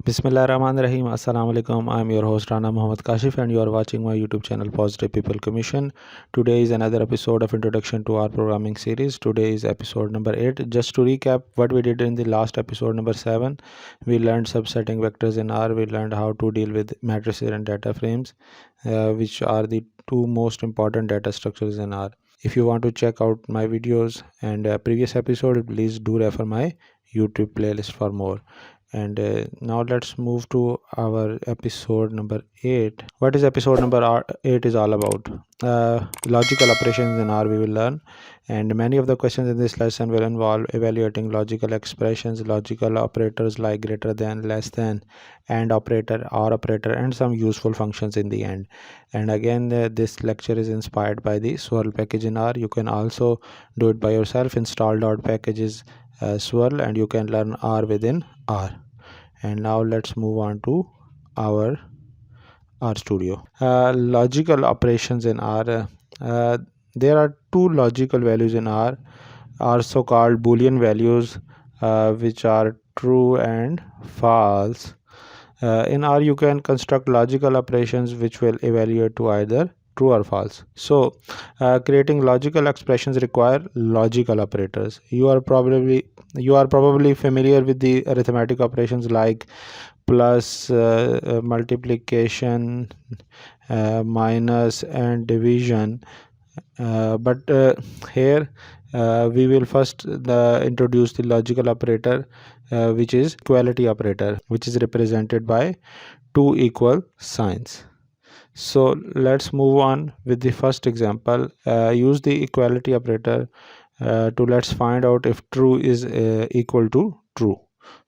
Bismillahirrahmanirrahim. Assalamu alaikum. I'm your host Rana Muhammad Kashif and you are watching my YouTube channel Positive People Commission. Today is another episode of Introduction to our Programming series. Today is episode number 8. Just to recap what we did in the last episode number 7, we learned subsetting vectors in R. We learned how to deal with matrices and data frames, which are the two most important data structures in R. If you want to check out my videos and previous episode, please do refer my YouTube playlist for more. And now let's move to our episode number 8. What is episode number 8 is all about? Logical operations in R we will learn, and many of the questions in this lesson will involve evaluating logical expressions, logical operators like greater than, less than, and operator, or operator, and some useful functions in the end. And again, this lecture is inspired by the Swirl package in R. You can also do it by yourself. Install .packages Swirl and you can learn R within R. And now let's move on to our RStudio. Logical operations in R. There are two logical values in R, are so-called Boolean values, which are true and false. In R you can construct logical operations which will evaluate to either true or false. So creating logical expressions require logical operators. You are probably familiar with the arithmetic operations like plus, multiplication, minus, and division, but here we will first introduce the logical operator, which is equality operator, which is represented by two equal signs. So let's move on with the first example. Use the equality operator to let's find out if true is equal to true.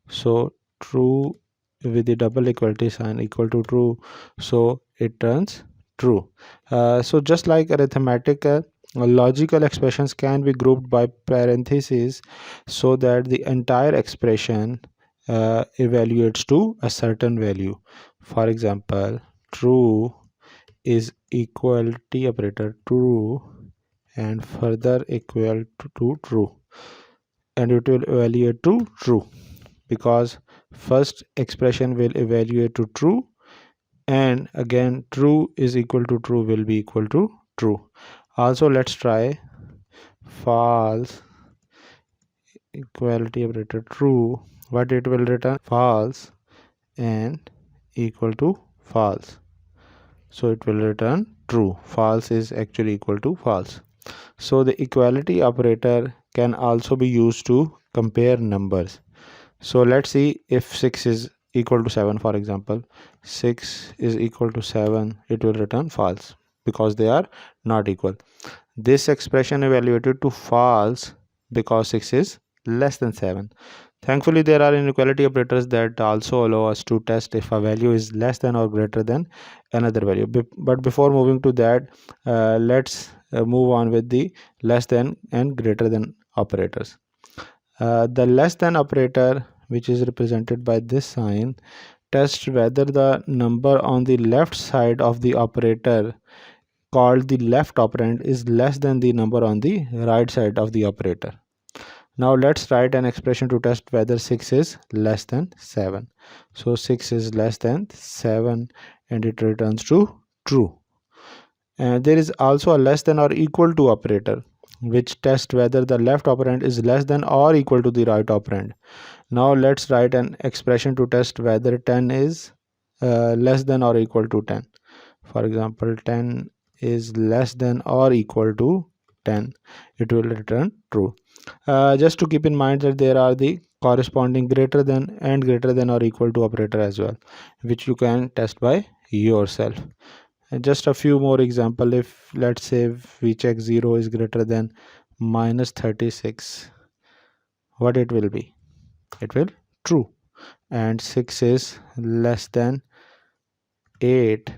So true with the double equality sign equal to true, so it turns true. So just like arithmetic, logical expressions can be grouped by parentheses so that the entire expression evaluates to a certain value. For example, true is equality operator true and further equal to true, and it will evaluate to true because first expression will evaluate to true, and again true is equal to true will be equal to true. Also let's try false equality operator true, what it will return false and equal to false, so it will return true. False is actually equal to false. So the equality operator can also be used to compare numbers. So let's see if 6 is equal to 7. For example, 6 is equal to 7, it will return false because they are not equal. This expression evaluated to false because 6 is less than 7. Thankfully, there are inequality operators that also allow us to test if a value is less than or greater than another value. But before moving to that, let's move on with the less than and greater than operators. The less than operator, which is represented by this sign, tests whether the number on the left side of the operator called the left operand is less than the number on the right side of the operator. Now let's write an expression to test whether 6 is less than 7. So 6 is less than 7 and it returns to true. And there is also a less than or equal to operator, which tests whether the left operand is less than or equal to the right operand. Now let's write an expression to test whether 10 is less than or equal to 10. For example, 10 is less than or equal to 10, it will return true. Just to keep in mind that there are the corresponding greater than and greater than or equal to operator as well, which you can test by yourself. And just a few more example. If let's say we check 0 is greater than minus 36, what it will be? It will true. And 6 is less than 8,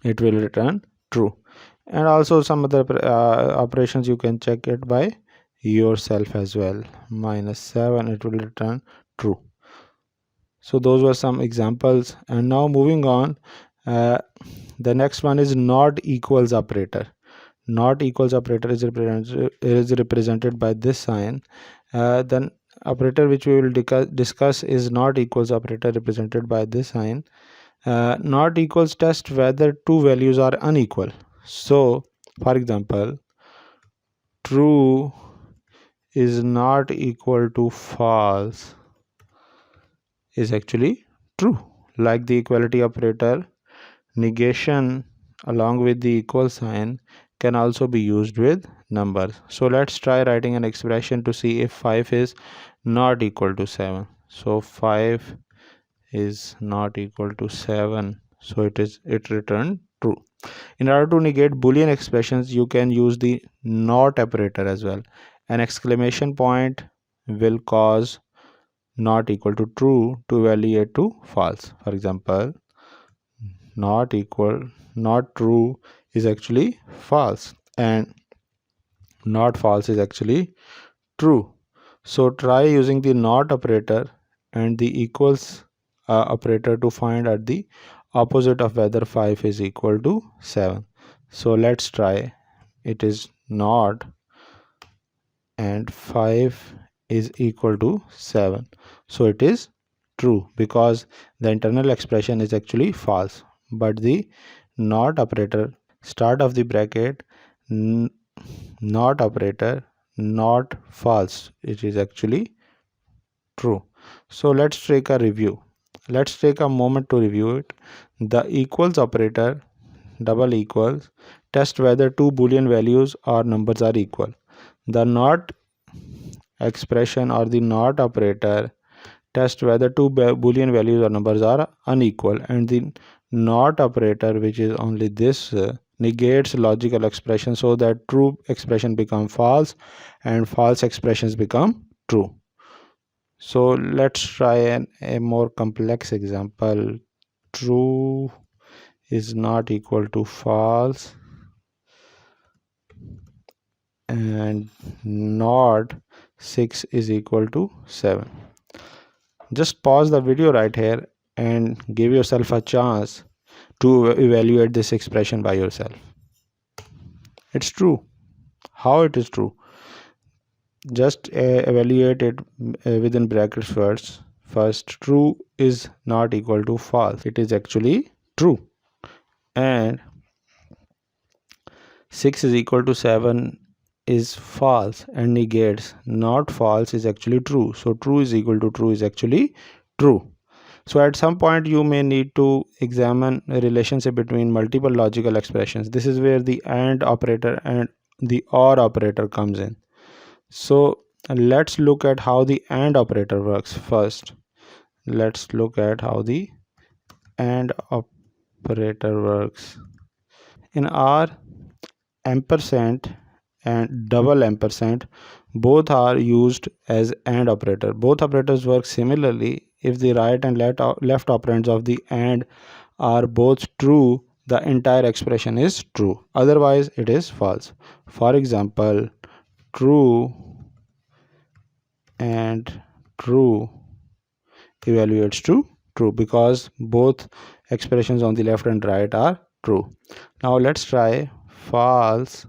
it will return true. And also some other operations you can check it by yourself as well. Minus 7, it will return true. So those were some examples. And now moving on, the next one is not equals operator. Not equals operator is represented by this sign. Then operator which we will discuss is not equals operator represented by this sign. Not equals test whether two values are unequal. So for example, true is not equal to false is actually true. Like the equality operator, negation along with the equal sign can also be used with numbers. So let's try writing an expression to see if 5 is not equal to 7. So 5 is not equal to 7, so it returned true. In order to negate boolean expressions, you can use the not operator as well. An exclamation point will cause not equal to true to evaluate to false. For example, not equal, not true is actually false, and not false is actually true. So try using the not operator and the equals operator to find out the opposite of whether 5 is equal to 7. So let's try. It is not and 5 is equal to 7. So it is true because the internal expression is actually false, but the not operator, start of the bracket, not operator, not false, it is actually true. So let's take a review. Let's take a moment to review it. The equals operator, double equals, test whether two boolean values or numbers are equal. The not expression or the not operator test whether two boolean values or numbers are unequal, and the not operator, which is only this, negates logical expression so that true expression become false and false expressions become true. So let's try a more complex example. True is not equal to false and not 6 is equal to 7. Just pause the video right here and give yourself a chance to evaluate this expression by yourself. It's true. How it is true? Just evaluate it within brackets first. First, true is not equal to false. It is actually true. And 6 is equal to 7 is false and negates not false is actually true. So true is equal to true is actually true. So at some point you may need to examine a relationship between multiple logical expressions. This is where the AND operator and the OR operator comes in. So let's look at how the AND operator works first. Let's look at how the AND operator works. In R, ampersand and double ampersand both are used as AND operator. Both operators work similarly. If the right and left operands of the AND are both true, the entire expression is true. Otherwise, it is false. For example, true and true evaluates to true because both expressions on the left and right are true. Now let's try false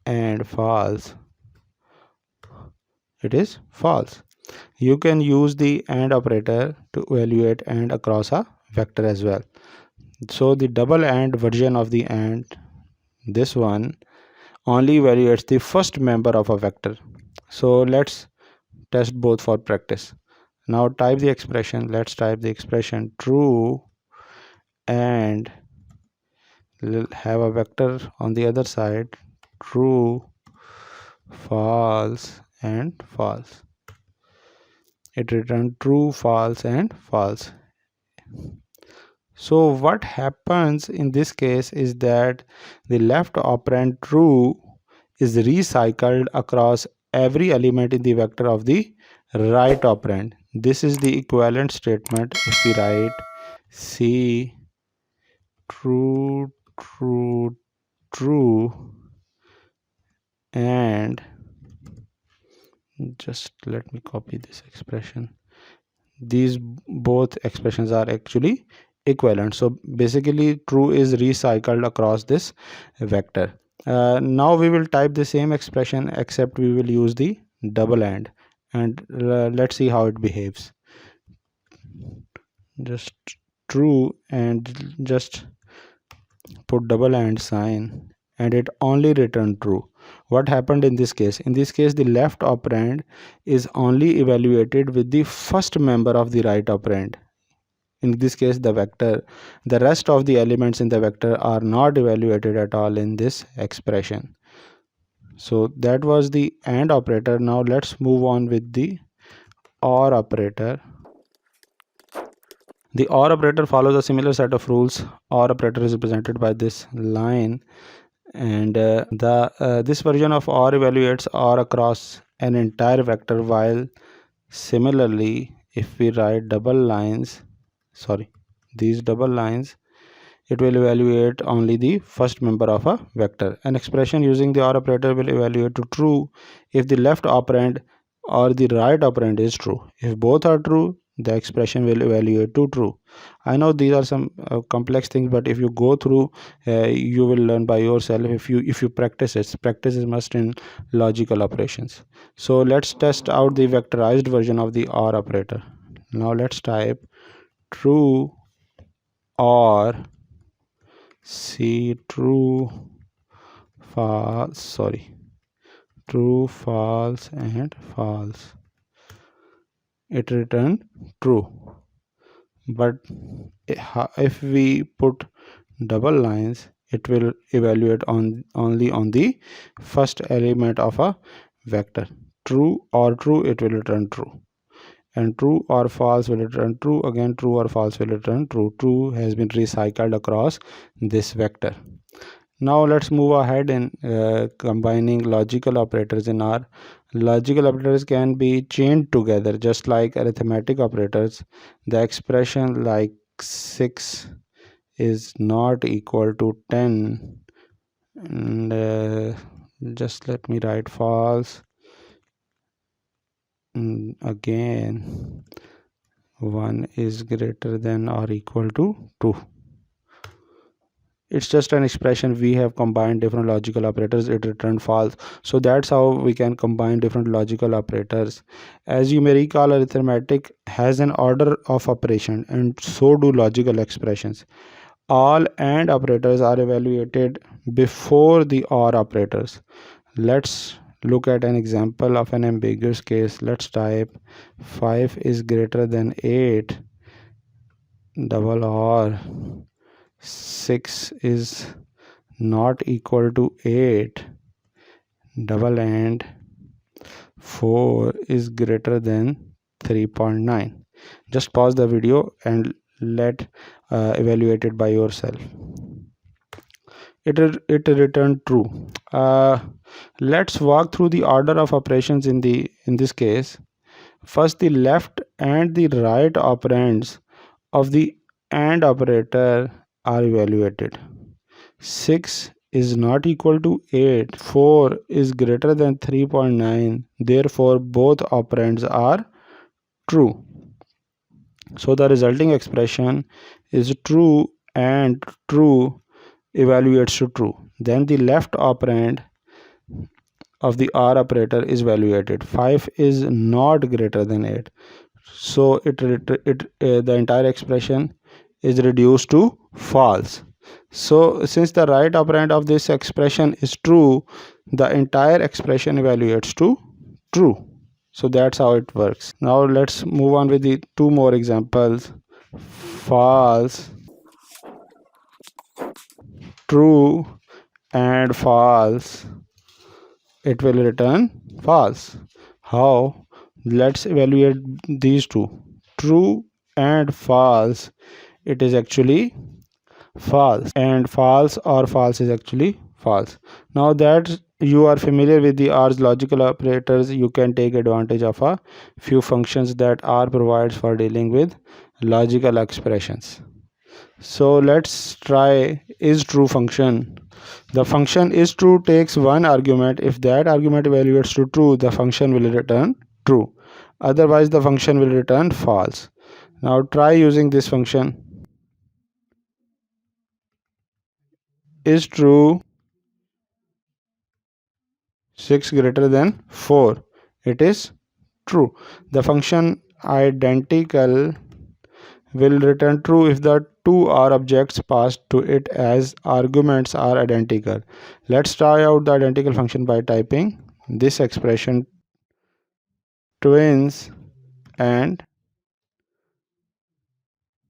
and false. It is false. You can use the AND operator to evaluate AND across a vector as well. So the double AND version of the AND, this one, only evaluates the first member of a vector. So let's test both for practice. Now type the expression. Let's type the expression true and have a vector on the other side, true, false and false. It returned true, false and false. So what happens in this case is that the left operand true is recycled across every element in the vector of the right operand. This is the equivalent statement if we write C true, true, true, and just let me copy this expression. These both expressions are actually equivalent. So basically true is recycled across this vector. Now we will type the same expression except we will use the double and let's see how it behaves. Just true and just put double and sign, and it only returned true. What happened in this case? In this case, the left operand is only evaluated with the first member of the right operand. In this case, the vector. The rest of the elements in the vector are not evaluated at all in this expression. So that was the AND operator. Now let's move on with the OR operator. The OR operator follows a similar set of rules. OR operator is represented by this line, and this version of OR evaluates OR across an entire vector, while similarly, if we write these double lines, it will evaluate only the first member of a vector. An expression using the OR operator will evaluate to true if the left operand or the right operand is true. If both are true, the expression will evaluate to true. I know these are some complex things, but if you go through, you will learn by yourself. If you practice it, practice is must in logical operations. So let's test out the vectorized version of the OR operator. Now let's type true or true, false, true, false, and false. It returned true, but if we put double lines, it will evaluate only on the first element of a vector. True or true, it will return true, and true or false will return true. Again, true or false will return true. True has been recycled across this vector. Now let's move ahead in combining logical operators in R. Logical operators can be chained together just like arithmetic operators. The expression like 6 is not equal to 10, and just let me write false. And again, 1 is greater than or equal to 2. It's just an expression. We have combined different logical operators, it returned false. So that's how we can combine different logical operators. As you may recall, arithmetic has an order of operation, and so do logical expressions. All AND operators are evaluated before the OR operators. Let's look at an example of an ambiguous case. Let's type 5 is greater than 8 double OR 6 is not equal to 8 double AND 4 is greater than 3.9. Just pause the video and let evaluate it by yourself. It returned true. Let's walk through the order of operations in this case. First, the left and the right operands of the AND operator are evaluated. 6 is not equal to 8. 4 is greater than 3.9. Therefore, both operands are true. So the resulting expression is true, and true evaluates to true. Then the left operand of the OR operator is evaluated. 5 is not greater than 8. So the entire expression is reduced to false. So since the right operand of this expression is true, the entire expression evaluates to true. So that's how it works. Now let's move on with the two more examples. False, true, and false. It will return false. How? Let's evaluate these two. True and false. It is actually false, and false or false is actually false. Now that you are familiar with the R's logical operators, you can take advantage of a few functions that R provides for dealing with logical expressions. So let's try is true function. The function is true takes one argument. If that argument evaluates to true, the function will return true. Otherwise, the function will return false. Now try using this function. Is true 6 greater than 4? it is true. The function identical will return true if the two R objects passed to it as arguments are identical. Let's try out the identical function by typing this expression twins and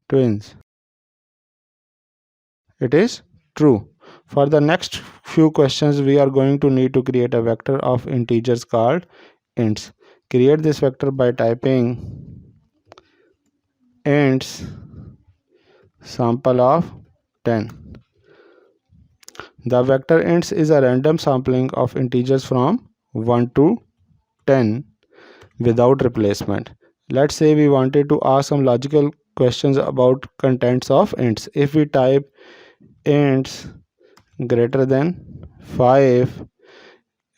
twins. It is true. For the next few questions, we are going to need to create a vector of integers called ints. Create this vector by typing ints sample of 10. The vector ints is a random sampling of integers from 1 to 10 without replacement. Let's say we wanted to ask some logical questions about contents of ints. If we type ints greater than 5,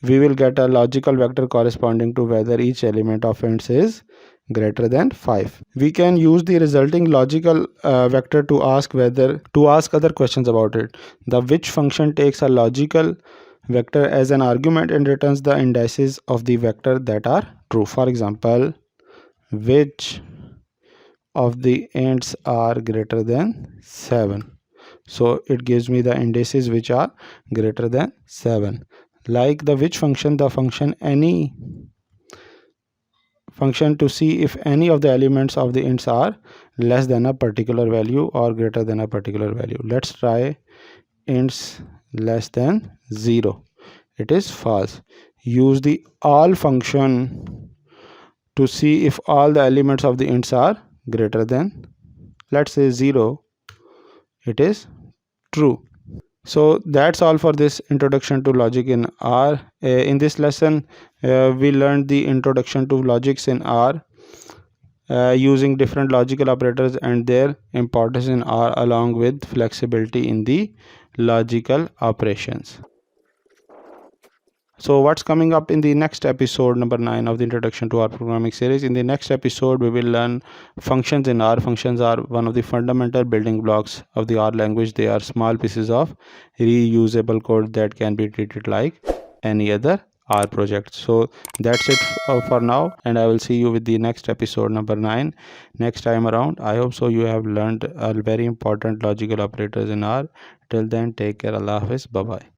we will get a logical vector corresponding to whether each element of ints is greater than 5. We can use the resulting logical vector to ask other questions about it. The which function takes a logical vector as an argument and returns the indices of the vector that are true. For example, which of the ints are greater than 7. So it gives me the indices which are greater than 7. Like the which function, the function any function to see if any of the elements of the ints are less than a particular value or greater than a particular value. Let's try ints less than 0. It is false. Use the all function to see if all the elements of the ints are greater than, let's say, 0. It is true. So that's all for this introduction to logic in R. In this lesson, we learned the introduction to logics in R, using different logical operators and their importance in R, along with flexibility in the logical operations. So what's coming up in the next episode, number 9 of the introduction to R programming series? In the next episode, we will learn functions in R. Functions are one of the fundamental building blocks of the R language. They are small pieces of reusable code that can be treated like any other R project. So that's it for now, and I will see you with the next episode, number 9, next time around. I hope so you have learned very important logical operators in R. Till then, take care. Allah Hafiz. Bye bye.